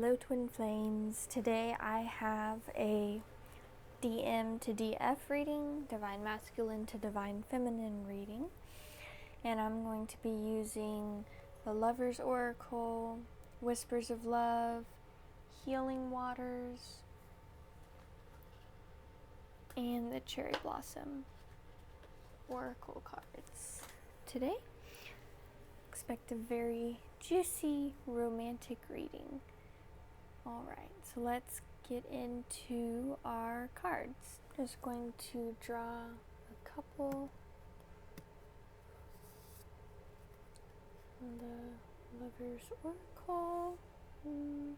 Hello Twin Flames. Today I have a DM to DF reading, Divine Masculine to Divine Feminine reading. And I'm going to be using the Lover's Oracle, Whispers of Love, Healing Waters, and the Cherry Blossom Oracle cards. Today, expect a very juicy, romantic reading. Alright, so let's get into our cards. Just going to draw a couple. The Lover's Oracle. These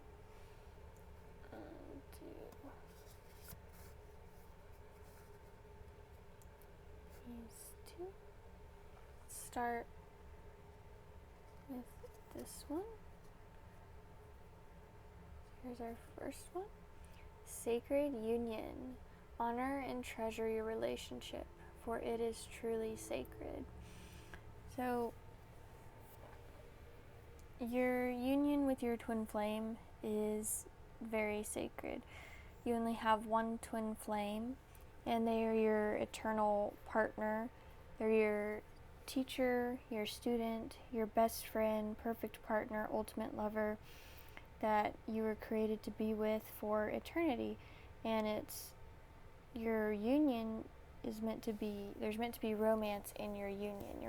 two. Start with this one. Here's our first one. Sacred Union. Honor and treasure your relationship, for it is truly sacred. So, your union with your twin flame is very sacred. You only have one twin flame, and they are your eternal partner. They're your teacher, your student, your best friend, perfect partner, ultimate lover that you were created to be with for eternity. And it's your union is meant to be, there's meant to be romance in your union.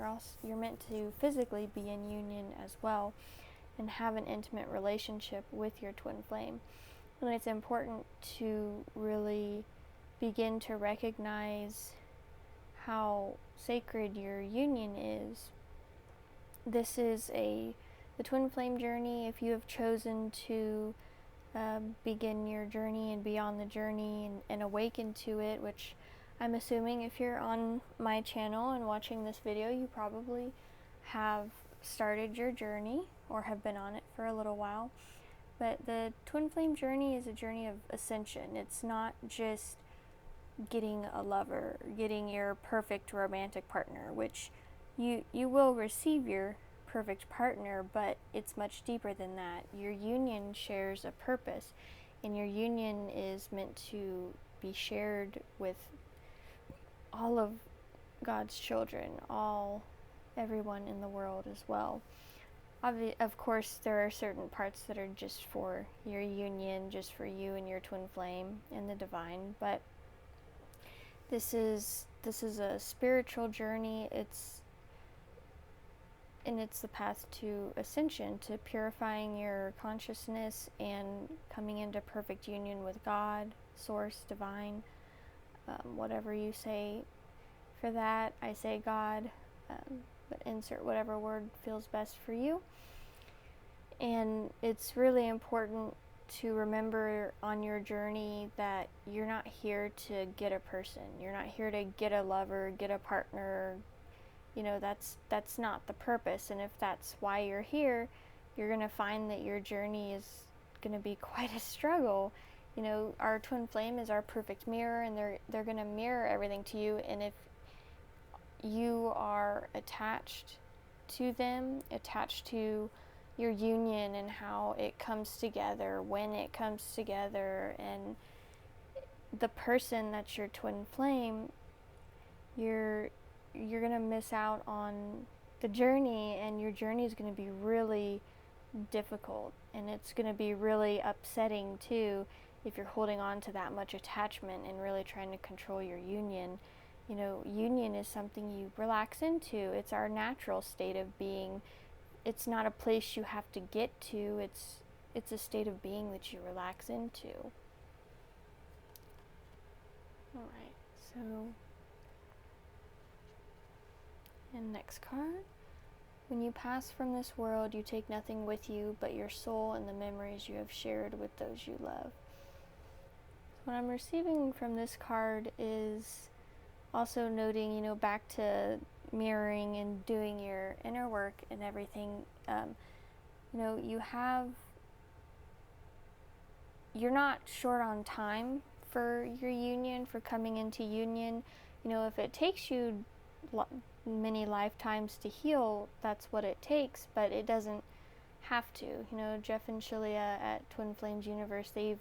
You're meant to physically be in union as well and have an intimate relationship with your twin flame. And it's important to really begin to recognize how sacred your union is. This is the twin flame journey. If you have chosen to begin your journey and be on the journey and awaken to it, which I'm assuming if you're on my channel and watching this video, you probably have started your journey or have been on it for a little while. But the twin flame journey is a journey of ascension. It's not just getting a lover, getting your perfect romantic partner, which you will receive your perfect partner, but it's much deeper than that. Your union shares a purpose, and your union is meant to be shared with all of God's children, everyone in the world as well. Of course, there are certain parts that are just for your union, just for you and your twin flame and the divine, but this is a spiritual journey. It's the path to ascension, to purifying your consciousness and coming into perfect union with God, Source, Divine, whatever you say for that. I say God, but insert whatever word feels best for you. And it's really important to remember on your journey that you're not here to get a person. You're not here to get a lover, get a partner. You know, that's not the purpose. And if that's why you're here, you're going to find that your journey is going to be quite a struggle. You know, our twin flame is our perfect mirror, and they're going to mirror everything to you. And if you are attached to them, attached to your union and how it comes together, when it comes together, and the person that's your twin flame, you're going to miss out on the journey, and your journey is going to be really difficult, and it's going to be really upsetting too if you're holding on to that much attachment and really trying to control your union. You know, union is something you relax into. It's our natural state of being. It's not a place you have to get to. It's a state of being that you relax into. Alright, so, and next card. When you pass from this world, you take nothing with you but your soul and the memories you have shared with those you love. What I'm receiving from this card is also noting, you know, back to mirroring and doing your inner work and everything. You know, you're not short on time for your union, for coming into union. You know, if it takes you many lifetimes to heal, that's what it takes, but it doesn't have to. You know, Jeff and Shilia at Twin Flames Universe, they've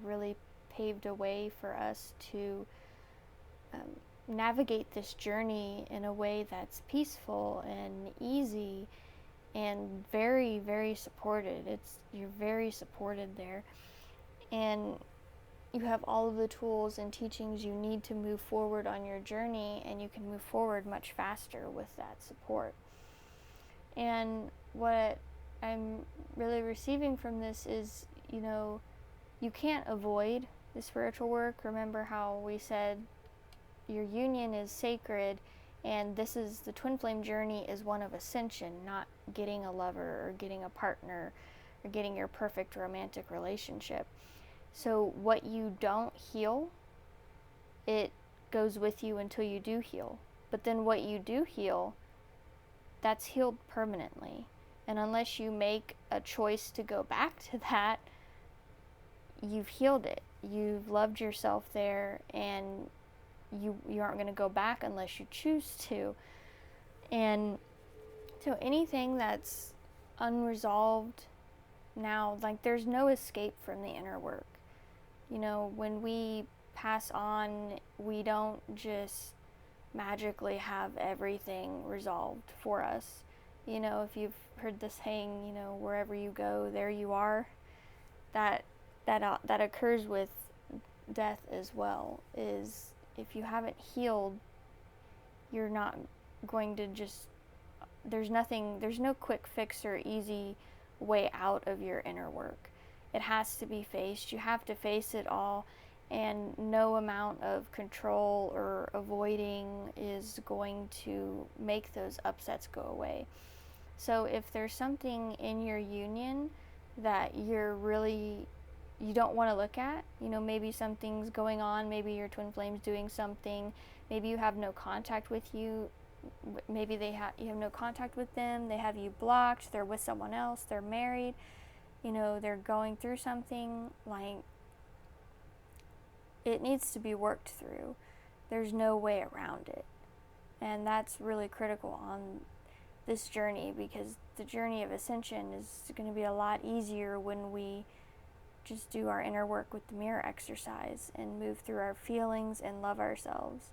really paved a way for us to navigate this journey in a way that's peaceful and easy and very, very supported. You're very supported there, and you have all of the tools and teachings you need to move forward on your journey, and you can move forward much faster with that support. And what I'm really receiving from this is, you know, you can't avoid the spiritual work. Remember how we said your union is sacred, and this is the twin flame journey is one of ascension, not getting a lover or getting a partner or getting your perfect romantic relationship. So what you don't heal, it goes with you until you do heal. But then what you do heal, that's healed permanently. And unless you make a choice to go back to that, you've healed it. You've loved yourself there, and you aren't going to go back unless you choose to. And so anything that's unresolved now, like, there's no escape from the inner work. You know, when we pass on, we don't just magically have everything resolved for us. You know, if you've heard the saying, you know, wherever you go, there you are, that occurs with death as well. Is if you haven't healed, you're not going to just, there's no quick fix or easy way out of your inner work. It has to be faced. You have to face it all, and no amount of control or avoiding is going to make those upsets go away. So if there's something in your union that you don't want to look at, you know, maybe something's going on, maybe your twin flame's doing something, maybe you have no contact with you, maybe you have no contact with them, they have you blocked, they're with someone else, they're married, you know, they're going through something, like, it needs to be worked through. There's no way around it. And that's really critical on this journey, because the journey of ascension is going to be a lot easier when we just do our inner work with the mirror exercise and move through our feelings and love ourselves.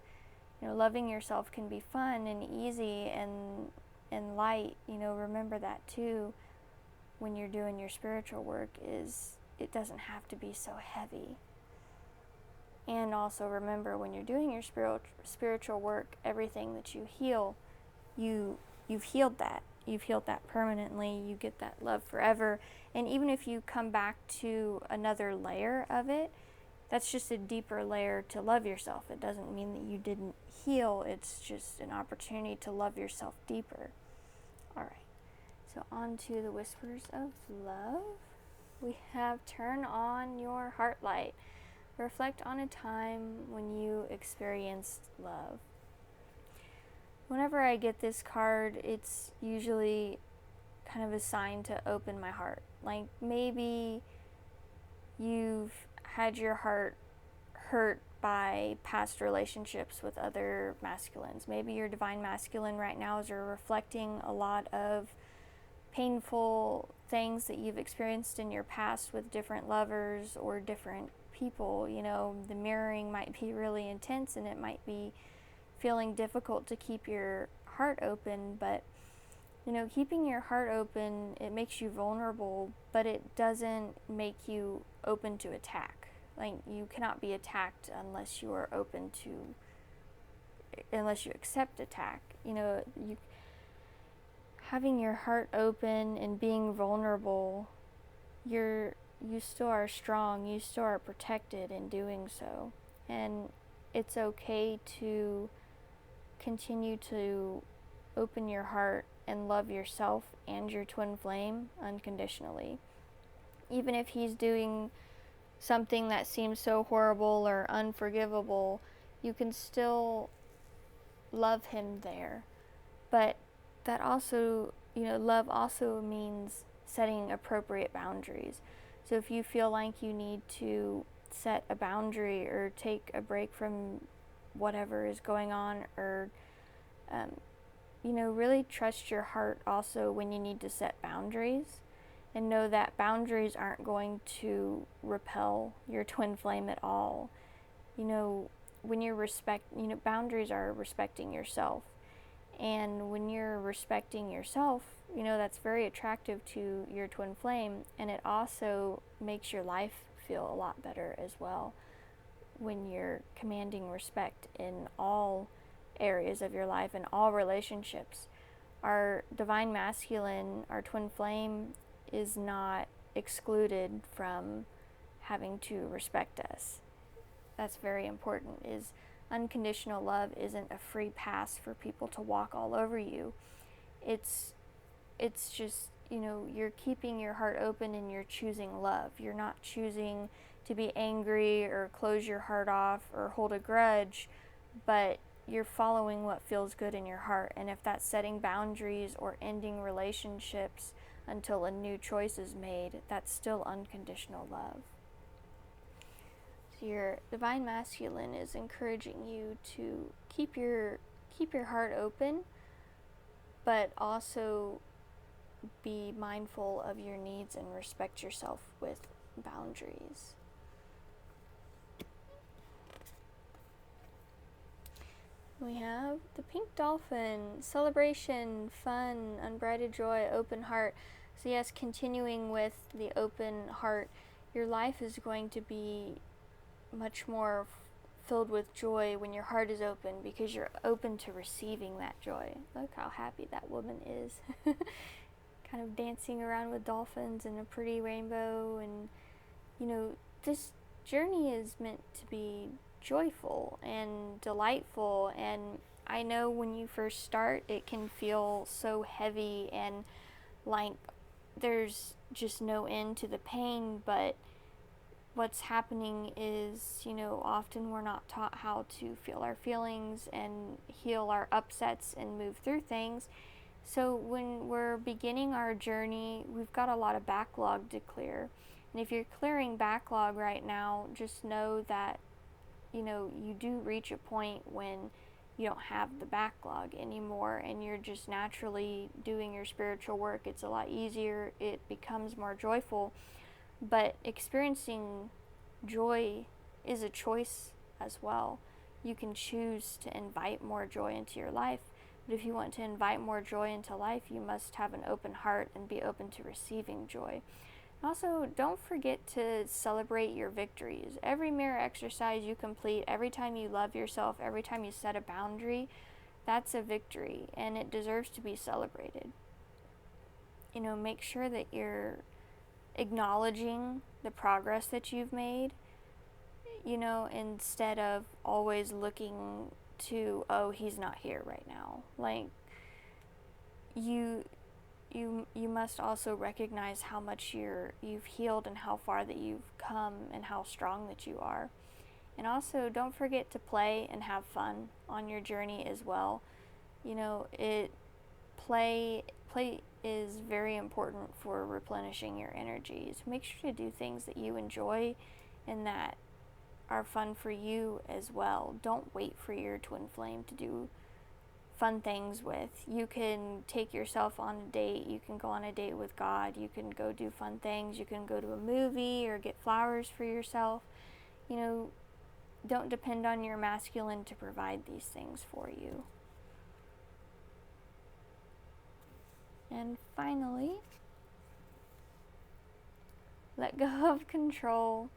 You know, loving yourself can be fun and easy and light. You know, remember that too when you're doing your spiritual work, is it doesn't have to be so heavy. And also remember, when you're doing your spiritual work, everything that you heal, you've healed that. You've healed that permanently. You get that love forever. And even if you come back to another layer of it, that's just a deeper layer to love yourself. It doesn't mean that you didn't heal. It's just an opportunity to love yourself deeper. All right. So on to the whispers of love. We have turn on your heart light. Reflect on a time when you experienced love. Whenever I get this card, it's usually kind of a sign to open my heart. Like, maybe you've had your heart hurt by past relationships with other masculines. Maybe your divine masculine right now is reflecting a lot of painful things that you've experienced in your past with different lovers or different people. You know, the mirroring might be really intense, and it might be feeling difficult to keep your heart open, but you know, keeping your heart open, it makes you vulnerable, but it doesn't make you open to attack. Like, you cannot be attacked unless you are open to, unless you accept attack. You know, having your heart open and being vulnerable, you still are strong, you still are protected in doing so. And it's okay to continue to open your heart and love yourself and your twin flame unconditionally. Even if he's doing something that seems so horrible or unforgivable, you can still love him there. But that also, you know, love also means setting appropriate boundaries. So if you feel like you need to set a boundary or take a break from whatever is going on, or you know, really trust your heart also when you need to set boundaries, and know that boundaries aren't going to repel your twin flame at all. You know, when you're boundaries are respecting yourself. And when you're respecting yourself, that's very attractive to your twin flame, and it also makes your life feel a lot better as well when you're commanding respect in all areas of your life and all relationships. Our divine masculine, our twin flame, is not excluded from having to respect us. That's very important. Is unconditional love isn't a free pass for people to walk all over you. It's just, you're keeping your heart open and you're choosing love. You're not choosing to be angry or close your heart off or hold a grudge, but you're following what feels good in your heart. And if that's setting boundaries or ending relationships until a new choice is made, that's still unconditional love. So your divine masculine is encouraging you to keep your heart open, but also be mindful of your needs and respect yourself with boundaries. We have the pink dolphin, celebration, fun, unbridled joy, open heart. So yes, continuing with the open heart, your life is going to be much more filled with joy when your heart is open, because you're open to receiving that joy. Look how happy that woman is. Kind of dancing around with dolphins and a pretty rainbow. And this journey is meant to be joyful and delightful. And I know when you first start, it can feel so heavy and like there's just no end to the pain, but what's happening is, often we're not taught how to feel our feelings and heal our upsets and move through things. So when we're beginning our journey, we've got a lot of backlog to clear. And if you're clearing backlog right now, just know that, you do reach a point when you don't have the backlog anymore and you're just naturally doing your spiritual work. It's a lot easier. It becomes more joyful. But experiencing joy is a choice as well. You can choose to invite more joy into your life. But if you want to invite more joy into life, you must have an open heart and be open to receiving joy. Also, don't forget to celebrate your victories. Every mirror exercise you complete, every time you love yourself, every time you set a boundary, that's a victory, and it deserves to be celebrated. Make sure that you're acknowledging the progress that you've made, instead of always looking to, oh, he's not here right now. Like, you must also recognize how much you've healed and how far that you've come and how strong that you are. And also, don't forget to play and have fun on your journey as well. Play is very important for replenishing your energies. Make sure to do things that you enjoy and that are fun for you as well. Don't wait for your twin flame to do fun things with. You can take yourself on a date. You can go on a date with God. You can go do fun things. You can go to a movie or get flowers for yourself. Don't depend on your masculine to provide these things for you. And finally, let go of control.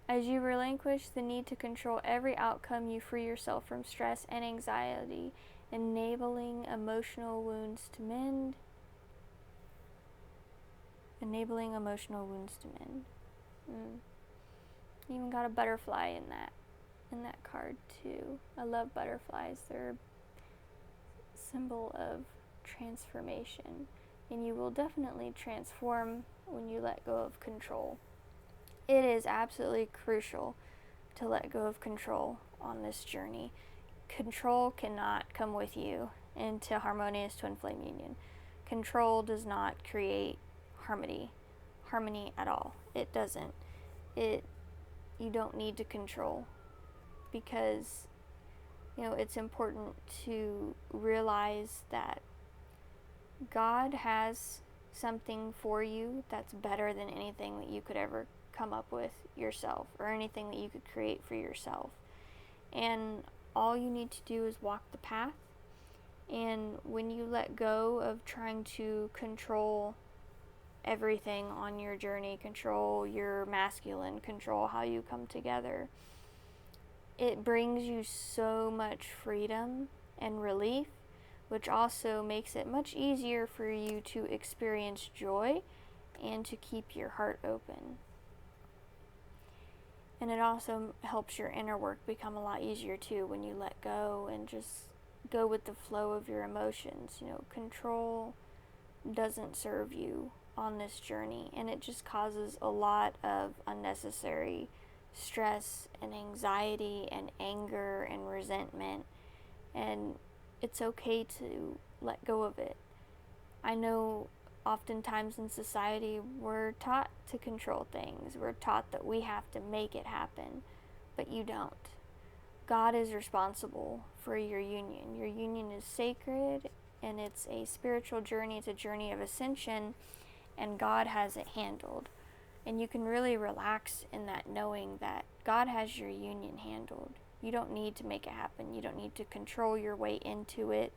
As you relinquish the need to control every outcome, you free yourself from stress and anxiety, enabling emotional wounds to mend. Enabling emotional wounds to mend. You even got a butterfly in that card too. I love butterflies. They're a symbol of transformation, and you will definitely transform when you let go of control. It is absolutely crucial to let go of control on this journey. Control cannot come with you into harmonious twin flame union. Control does not create harmony at all. It doesn't. You don't need to control, because it's important to realize that God has something for you that's better than anything that you could ever come up with yourself or anything that you could create for yourself. And all you need to do is walk the path. And when you let go of trying to control everything on your journey, control your masculine, control how you come together, it brings you so much freedom and relief, which also makes it much easier for you to experience joy and to keep your heart open. And it also helps your inner work become a lot easier too when you let go and just go with the flow of your emotions. Control doesn't serve you on this journey, and it just causes a lot of unnecessary stress and anxiety and anger and resentment, and it's okay to let go of it. I know oftentimes in society we're taught to control things. We're taught that we have to make it happen, but you don't. God is responsible for your union. Your union is sacred, and it's a spiritual journey. It's a journey of ascension, and God has it handled. And you can really relax in that, knowing that God has your union handled. You don't need to make it happen. You don't need to control your way into it.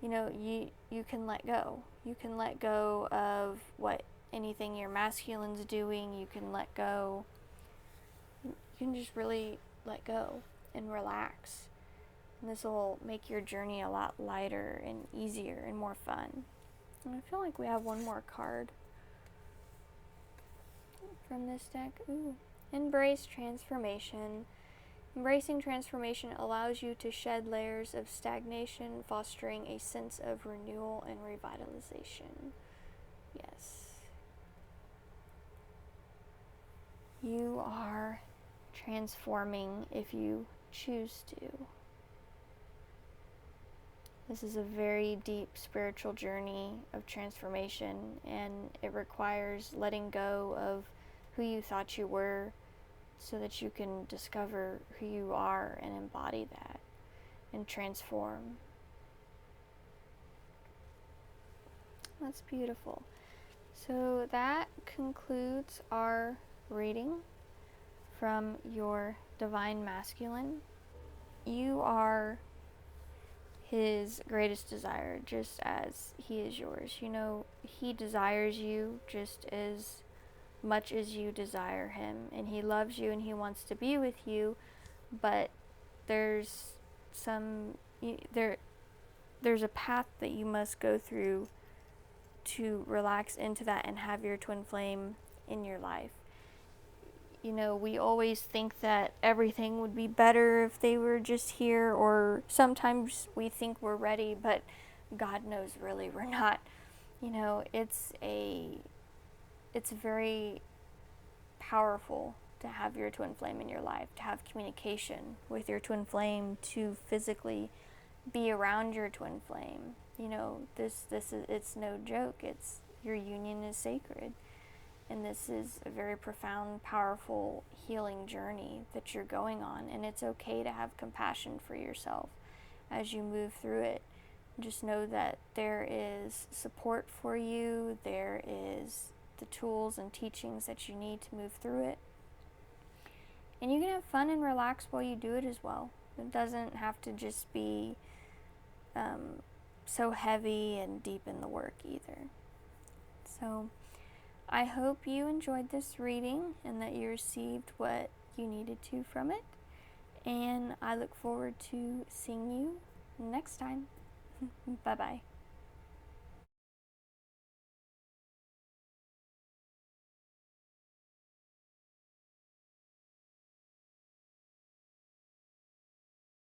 You can let go. You can let go of anything your masculine's doing. You can let go. You can just really let go and relax. And this will make your journey a lot lighter and easier and more fun. And I feel like we have one more card from this deck. Ooh. Embrace transformation. Embracing transformation allows you to shed layers of stagnation, fostering a sense of renewal and revitalization. Yes. You are transforming if you choose to. This is a very deep spiritual journey of transformation, and it requires letting go of who you thought you were so that you can discover who you are and embody that and transform. That's beautiful. So that concludes our reading from your Divine Masculine. You are his greatest desire, just as he is yours. He desires you just as much as you desire him, and he loves you and he wants to be with you, but there's a path that you must go through to relax into that and have your twin flame in your life. We always think that everything would be better if they were just here, or sometimes we think we're ready, but God knows really we're not. It's very powerful to have your twin flame in your life, to have communication with your twin flame, to physically be around your twin flame. It's no joke. Your union is sacred. And this is a very profound, powerful healing journey that you're going on. And it's okay to have compassion for yourself as you move through it. Just know that there is support for you. There is the tools and teachings that you need to move through it. And you can have fun and relax while you do it as well. It doesn't have to just be so heavy and deep in the work either. So I hope you enjoyed this reading and that you received what you needed to from it. And I look forward to seeing you next time. Bye-bye.